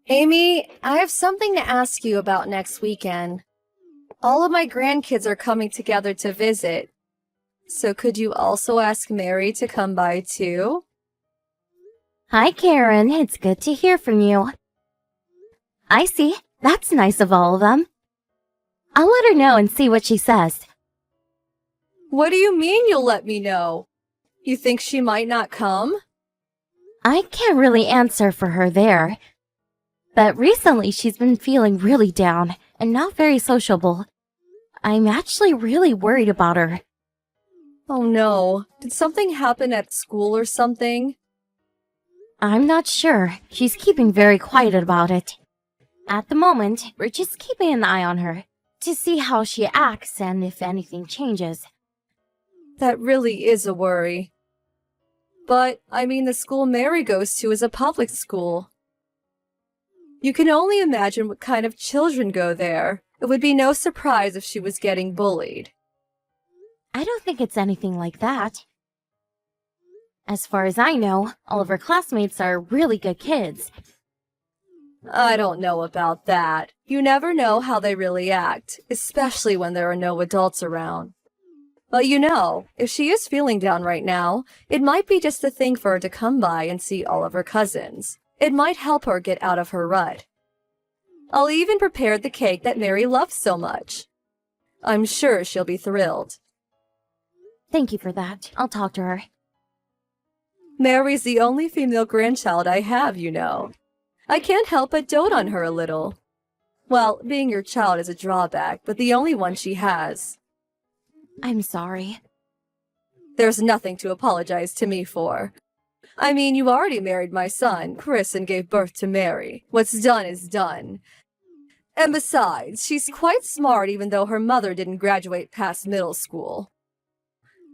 Amy, I have something to ask you about next weekend. All of my grandkids are coming together to visit. So could you also ask Mary to come by too? Hi, Karen. It's good to hear from you. I see. That's nice of all of them. I'll let her know and see what she says. What do you mean you'll let me know? You think she might not come? I can't really answer for her there. But recently she's been feeling really down and not very sociable. I'm actually really worried about her. Oh no, did something happen at school or something? I'm not sure. She's keeping very quiet about it. At the moment, we're just keeping an eye on her to see how she acts and if anything changes. That really is a worry. But, the school Mary goes to is a public school. You can only imagine what kind of children go there. It would be no surprise if she was getting bullied. I don't think it's anything like that. As far as I know, all of her classmates are really good kids. I don't know about that. You never know how they really act, especially when there are no adults around. But if she is feeling down right now, it might be just the thing for her to come by and see all of her cousins. It might help her get out of her rut. I'll even prepare the cake that Mary loves so much. I'm sure she'll be thrilled. Thank you for that. I'll talk to her. Mary's the only female grandchild I have, I can't help but dote on her a little. Well, being your child is a drawback, but the only one she has. I'm sorry. There's nothing to apologize to me for. You already married my son, Chris, and gave birth to Mary. What's done is done. And besides, she's quite smart even though her mother didn't graduate past middle school.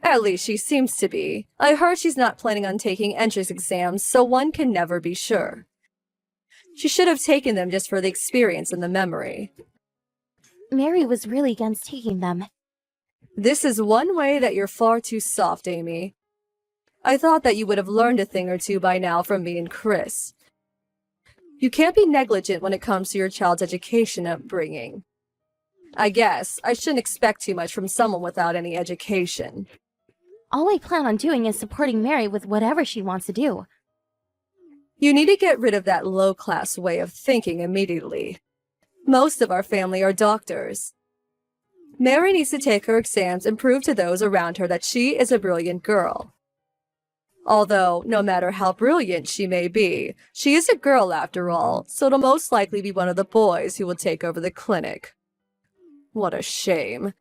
At least she seems to be. I heard she's not planning on taking entrance exams, so one can never be sure. She should have taken them just for the experience and the memory. Mary was really against taking them. This is one way that you're far too soft, Amy. I thought that you would have learned a thing or two by now from me and Chris. You can't be negligent when it comes to your child's education upbringing. I guess I shouldn't expect too much from someone without any education. All I plan on doing is supporting Mary with whatever she wants to do. You need to get rid of that low-class way of thinking immediately. Most of our family are doctors. Mary needs to take her exams and prove to those around her that she is a brilliant girl. Although, no matter how brilliant she may be, she is a girl after all, so it'll most likely be one of the boys who will take over the clinic. What a shame.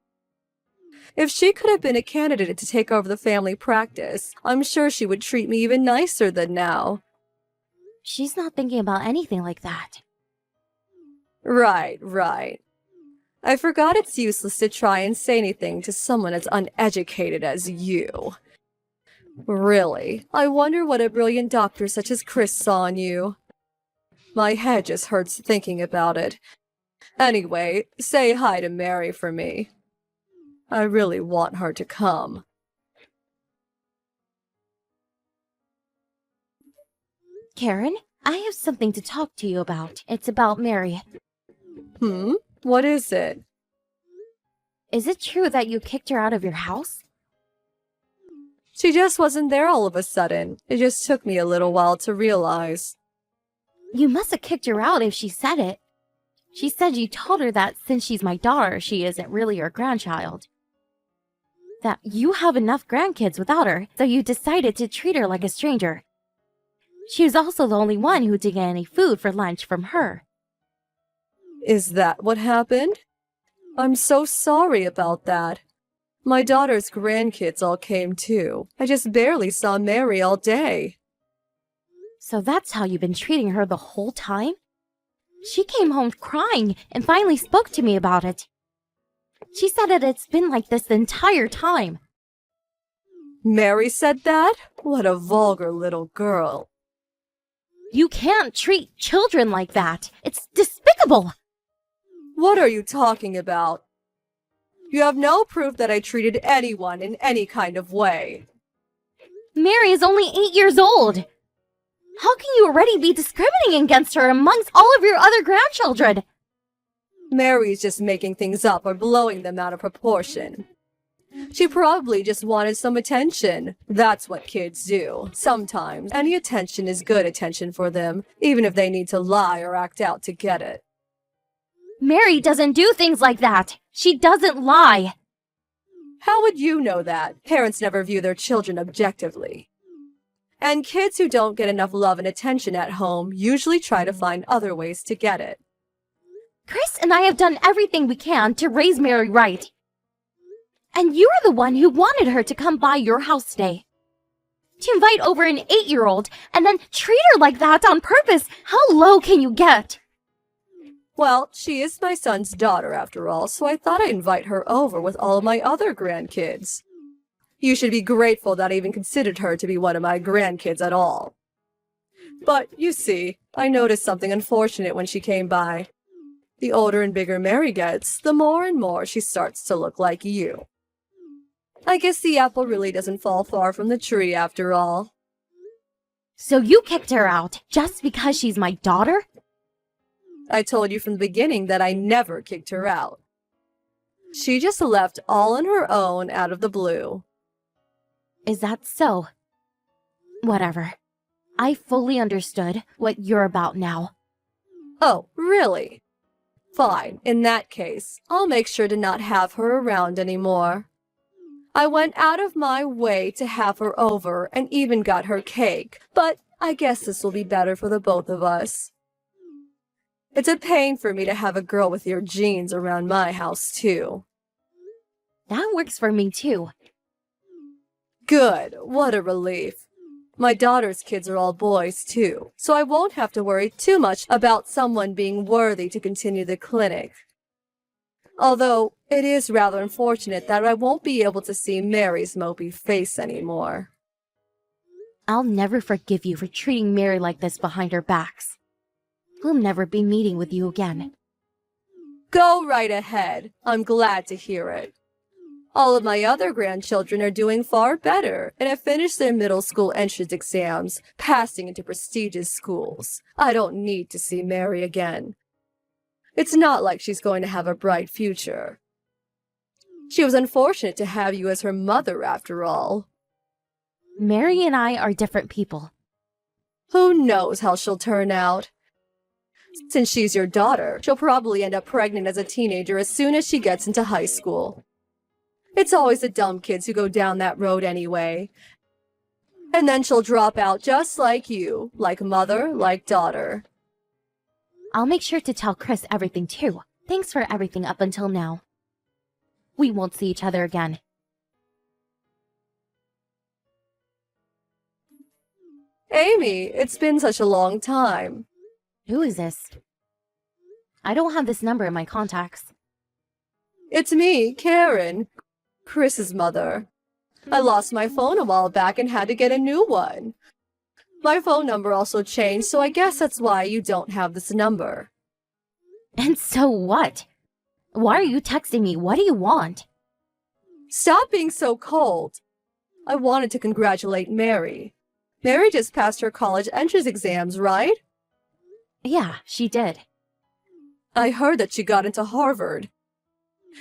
If she could have been a candidate to take over the family practice, I'm sure she would treat me even nicer than now. She's not thinking about anything like that. Right. I forgot it's useless to try and say anything to someone as uneducated as you. Really, I wonder what a brilliant doctor such as Chris saw in you. My head just hurts thinking about it. Anyway, say hi to Mary for me. I really want her to come. Karen, I have something to talk to you about. It's about Mary. What is it? Is it true that you kicked her out of your house? She just wasn't there all of a sudden. It just took me a little while to realize. You must have kicked her out if she said it. She said you told her that since she's my daughter, she isn't really your grandchild. That you have enough grandkids without her, so you decided to treat her like a stranger. She was also the only one who didn't get any food for lunch from her. Is that what happened? I'm so sorry about that. My daughter's grandkids all came too. I just barely saw Mary all day. So that's how you've been treating her the whole time? She came home crying and finally spoke to me about it. She said that it's been like this the entire time. Mary said that? What a vulgar little girl. You can't treat children like that. It's despicable. What are you talking about? You have no proof that I treated anyone in any kind of way. Mary is only 8 years old. How can you already be discriminating against her amongst all of your other grandchildren? Mary's just making things up or blowing them out of proportion. She probably just wanted some attention. That's what kids do. Sometimes, any attention is good attention for them, even if they need to lie or act out to get it. Mary doesn't do things like that. She doesn't lie. How would you know that? Parents never view their children objectively. And kids who don't get enough love and attention at home usually try to find other ways to get it. Chris and I have done everything we can to raise Mary right. And you're the one who wanted her to come by your house today. To invite over an 8-year-old and then treat her like that on purpose, how low can you get? Well, she is my son's daughter after all, so I thought I'd invite her over with all of my other grandkids. You should be grateful that I even considered her to be one of my grandkids at all. But, you see, I noticed something unfortunate when she came by. The older and bigger Mary gets, the more and more she starts to look like you. I guess the apple really doesn't fall far from the tree after all. So you kicked her out just because she's my daughter? I told you from the beginning that I never kicked her out. She just left all on her own out of the blue. Is that so? Whatever. I fully understood what you're about now. Oh, really? Fine, in that case, I'll make sure to not have her around anymore. I went out of my way to have her over and even got her cake, but I guess this will be better for the both of us. It's a pain for me to have a girl with your genes around my house, too. That works for me, too. Good, what a relief. My daughter's kids are all boys, too, so I won't have to worry too much about someone being worthy to continue the clinic. Although, it is rather unfortunate that I won't be able to see Mary's mopey face anymore. I'll never forgive you for treating Mary like this behind our backs. We'll never be meeting with you again. Go right ahead. I'm glad to hear it. All of my other grandchildren are doing far better and have finished their middle school entrance exams, passing into prestigious schools. I don't need to see Mary again. It's not like she's going to have a bright future. She was unfortunate to have you as her mother, after all. Mary and I are different people. Who knows how she'll turn out? Since she's your daughter, she'll probably end up pregnant as a teenager as soon as she gets into high school. It's always the dumb kids who go down that road anyway. And then she'll drop out just like you, like mother, like daughter. I'll make sure to tell Chris everything too. Thanks for everything up until now. We won't see each other again. Amy, it's been such a long time. Who is this? I don't have this number in my contacts. It's me, Karen, Chris's mother. I lost my phone a while back and had to get a new one. My phone number also changed, so I guess that's why you don't have this number. And so what? Why are you texting me? What do you want? Stop being so cold. I wanted to congratulate Mary. Mary just passed her college entrance exams, right? Yeah, she did. I heard that she got into Harvard.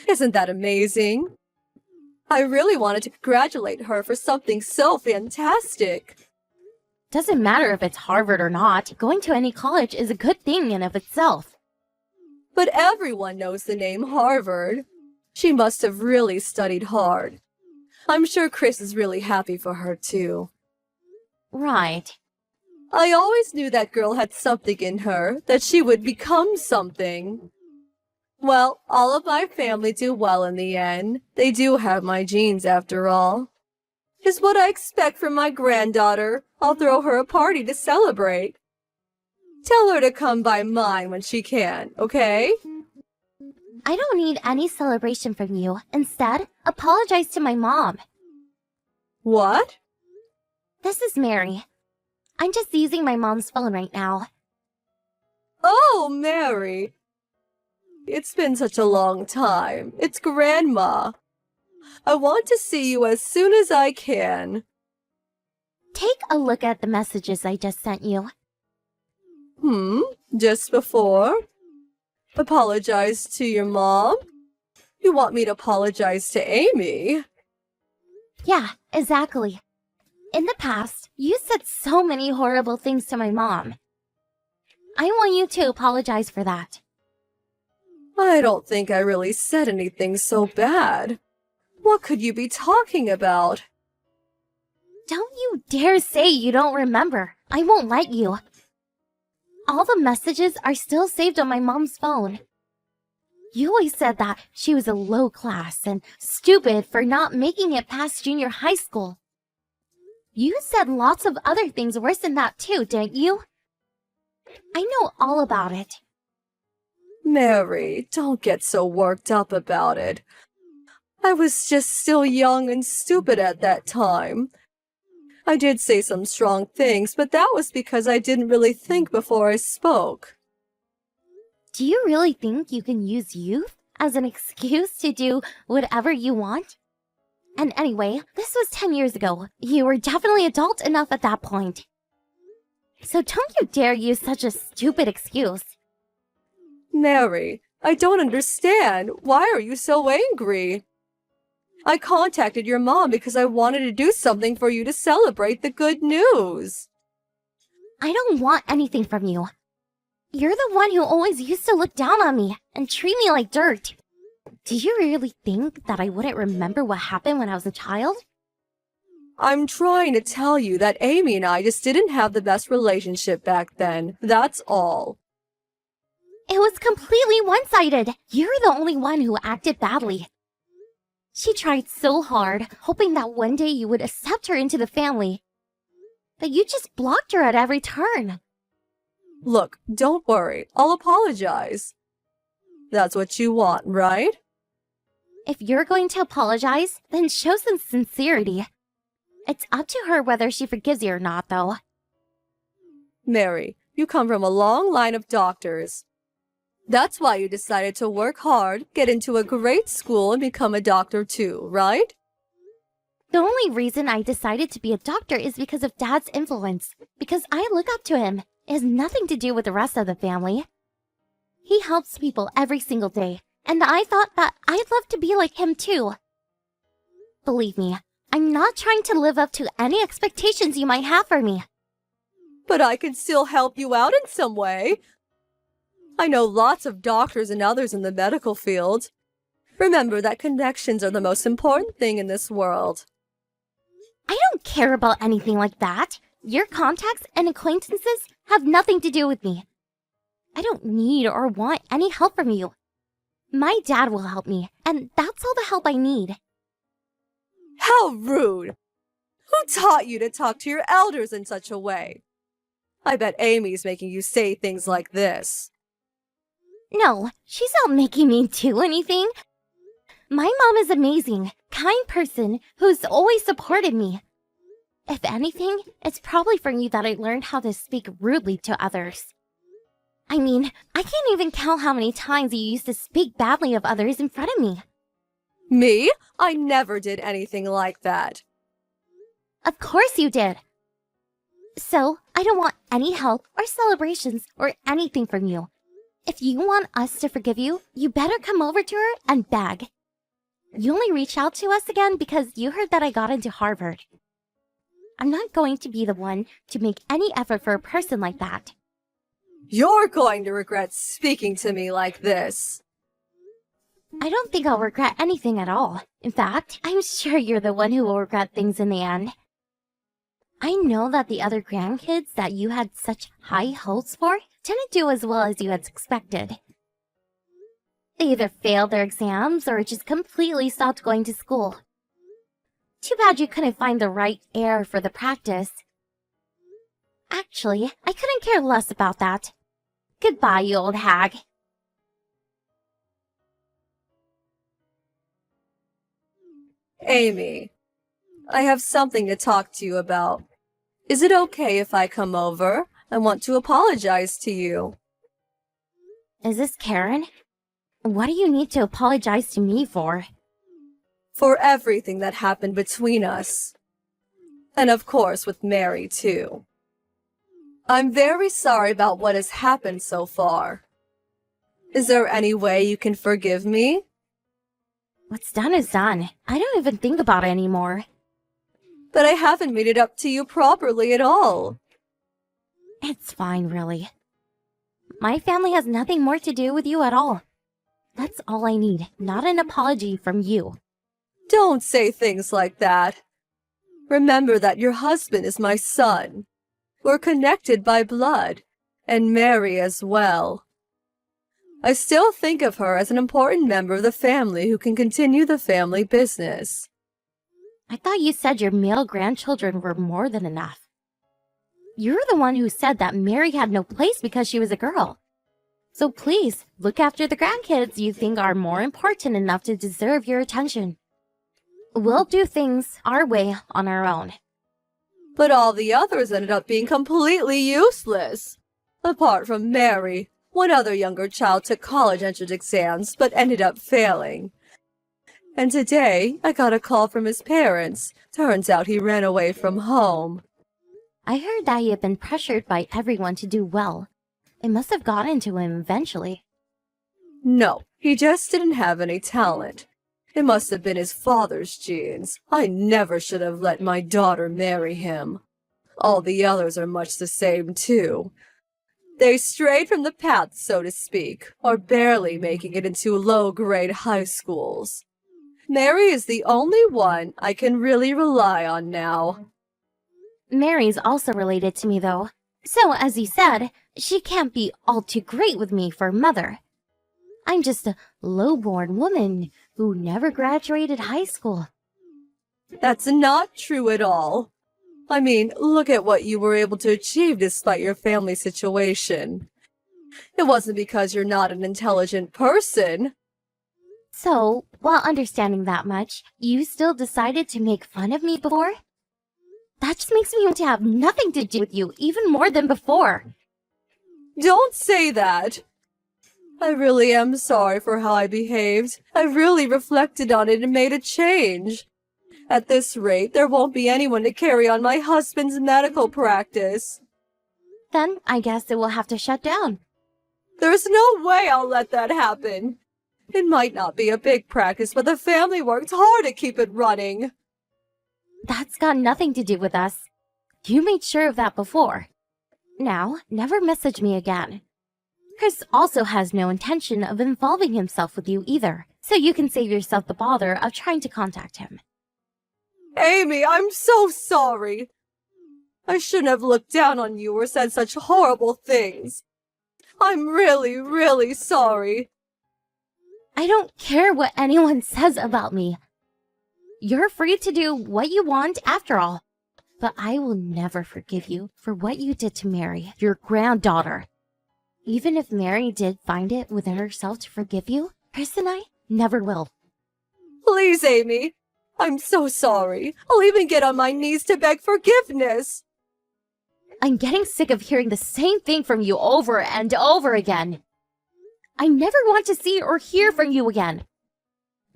Isn't that amazing? I really wanted to congratulate her for something so fantastic. Doesn't matter if it's Harvard or not. Going to any college is a good thing in of itself. But everyone knows the name Harvard. She must have really studied hard. I'm sure Chris is really happy for her, too. Right. I always knew that girl had something in her, that she would become something. Well, all of my family do well in the end. They do have my genes, after all. Is what I expect from my granddaughter. I'll throw her a party to celebrate. Tell her to come by mine when she can, okay? I don't need any celebration from you. Instead, apologize to my mom. What? This is Mary. I'm just using my mom's phone right now. Oh, Mary. It's been such a long time. It's Grandma. I want to see you as soon as I can. Take a look at the messages I just sent you. Just before? Apologize to your mom? You want me to apologize to Amy? Yeah, exactly. In the past, you said so many horrible things to my mom. I want you to apologize for that. I don't think I really said anything so bad. What could you be talking about? Don't you dare say you don't remember. I won't let you. All the messages are still saved on my mom's phone. You always said that she was a low class and stupid for not making it past junior high school. You said lots of other things worse than that too, didn't you? I know all about it. Mary, don't get so worked up about it. I was just still young and stupid at that time. I did say some strong things, but that was because I didn't really think before I spoke. Do you really think you can use youth as an excuse to do whatever you want? And anyway, this was 10 years ago. You were definitely adult enough at that point. So don't you dare use such a stupid excuse. Mary, I don't understand. Why are you so angry? I contacted your mom because I wanted to do something for you to celebrate the good news. I don't want anything from you. You're the one who always used to look down on me and treat me like dirt. Do you really think that I wouldn't remember what happened when I was a child? I'm trying to tell you that Amy and I just didn't have the best relationship back then. That's all. It was completely one-sided. You're the only one who acted badly. She tried so hard, hoping that one day you would accept her into the family. But you just blocked her at every turn. Look, don't worry. I'll apologize. That's what you want, right? If you're going to apologize, then show some sincerity. It's up to her whether she forgives you or not, though. Mary, you come from a long line of doctors. That's why you decided to work hard, get into a great school, and become a doctor too, right? The only reason I decided to be a doctor is because of Dad's influence. Because I look up to him. It has nothing to do with the rest of the family. He helps people every single day, and I thought that I'd love to be like him too. Believe me, I'm not trying to live up to any expectations you might have for me. But I can still help you out in some way. I know lots of doctors and others in the medical field. Remember that connections are the most important thing in this world. I don't care about anything like that. Your contacts and acquaintances have nothing to do with me. I don't need or want any help from you. My dad will help me, and that's all the help I need. How rude! Who taught you to talk to your elders in such a way? I bet Amy's making you say things like this. No, she's not making me do anything. My mom is amazing, kind person who's always supported me. If anything, it's probably from you that I learned how to speak rudely to others. I mean, I can't even count how many times you used to speak badly of others in front of me. Me? I never did anything like that. Of course you did. So, I don't want any help or celebrations or anything from you. If you want us to forgive you, you better come over to her and beg. You only reached out to us again because you heard that I got into Harvard. I'm not going to be the one to make any effort for a person like that. You're going to regret speaking to me like this. I don't think I'll regret anything at all. In fact, I'm sure you're the one who will regret things in the end. I know that the other grandkids that you had such high hopes for didn't do as well as you had expected. They either failed their exams or just completely stopped going to school. Too bad you couldn't find the right air for the practice. Actually, I couldn't care less about that. Goodbye, you old hag. Amy, I have something to talk to you about. Is it okay if I come over? I want to apologize to you. Is this Karen? What do you need to apologize to me for? For everything that happened between us. And of course with Mary too. I'm very sorry about what has happened so far. Is there any way you can forgive me? What's done is done. I don't even think about it anymore. But I haven't made it up to you properly at all. It's fine, really. My family has nothing more to do with you at all. That's all I need, not an apology from you. Don't say things like that. Remember that your husband is my son. We're connected by blood, and Mary as well. I still think of her as an important member of the family who can continue the family business. I thought you said your male grandchildren were more than enough. You're the one who said that Mary had no place because she was a girl. So please, look after the grandkids you think are more important enough to deserve your attention. We'll do things our way on our own. But all the others ended up being completely useless. Apart from Mary, one other younger child took college entrance exams but ended up failing. And today, I got a call from his parents. Turns out he ran away from home. I heard that he had been pressured by everyone to do well. It must have gotten to him eventually. No, he just didn't have any talent. It must have been his father's genes. I never should have let my daughter marry him. All the others are much the same, too. They strayed from the path, so to speak, or barely making it into low-grade high schools. Mary is the only one I can really rely on now. Mary's also related to me, though. So, as you said, she can't be all too great with me for a mother. I'm just a low-born woman who never graduated high school. That's not true at all. I mean, look at what you were able to achieve despite your family situation. It wasn't because you're not an intelligent person. So, while understanding that much, you still decided to make fun of me before? That just makes me want to have nothing to do with you even more than before. Don't say that. I really am sorry for how I behaved. I really reflected on it and made a change. At this rate, there won't be anyone to carry on my husband's medical practice. Then I guess it will have to shut down. There's no way I'll let that happen. It might not be a big practice, but the family worked hard to keep it running. That's got nothing to do with us. You made sure of that before. Now, never message me again. Chris also has no intention of involving himself with you either, so you can save yourself the bother of trying to contact him. Amy, I'm so sorry. I shouldn't have looked down on you or said such horrible things. I'm really, really sorry. I don't care what anyone says about me. You're free to do what you want after all. But I will never forgive you for what you did to Mary, your granddaughter. Even if Mary did find it within herself to forgive you, Chris and I never will. Please, Amy. I'm so sorry. I'll even get on my knees to beg forgiveness. I'm getting sick of hearing the same thing from you over and over again. I never want to see or hear from you again.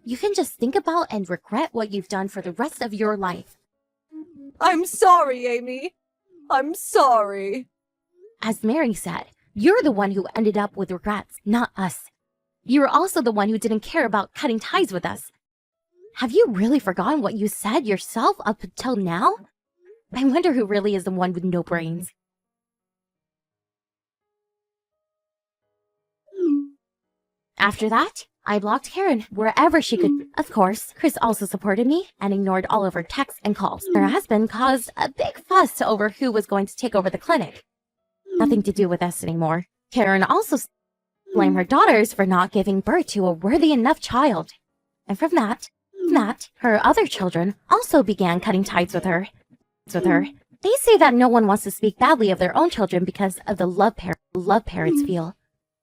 You can just think about and regret what you've done for the rest of your life. I'm sorry, Amy. I'm sorry. As Mary said, you're the one who ended up with regrets, not us. You're also the one who didn't care about cutting ties with us. Have you really forgotten what you said yourself up until now? I wonder who really is the one with no brains. After that, I blocked Karen wherever she could. Of course, Chris also supported me and ignored all of her texts and calls. Her husband caused a big fuss over who was going to take over the clinic. Nothing to do with us anymore. Karen also blamed her daughters for not giving birth to a worthy enough child. And from that, her other children also began cutting ties with her. They say that no one wants to speak badly of their own children because of the love parents feel.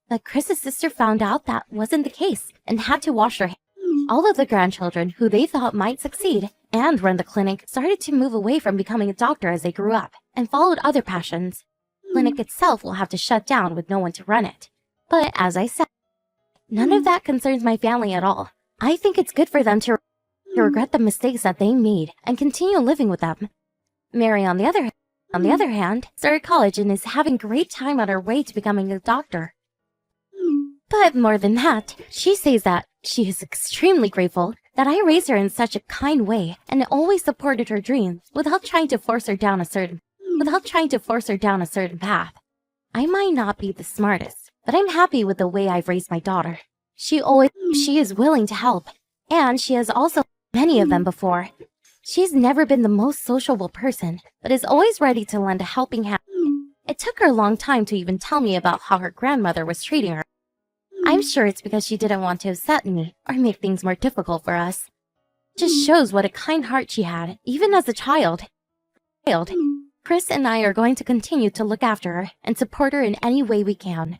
But Chris's sister found out that wasn't the case and had to wash her hands. All of the grandchildren who they thought might succeed and run the clinic started to move away from becoming a doctor as they grew up and followed other passions. The clinic itself will have to shut down with no one to run it. But as I said, none of that concerns my family at all. I think it's good for them to regret the mistakes that they made and continue living with them. Mary, on the other hand, started college and is having a great time on her way to becoming a doctor. But more than that, she says that she is extremely grateful that I raised her in such a kind way and always supported her dreams without trying to force her down a certain path. I might not be the smartest, but I'm happy with the way I've raised my daughter. She is willing to help, and she has also many of them before. She's never been the most sociable person, but is always ready to lend a helping hand. It took her a long time to even tell me about how her grandmother was treating her. I'm sure it's because she didn't want to upset me or make things more difficult for us. Just shows what a kind heart she had, even as a child. Chris and I are going to continue to look after her and support her in any way we can.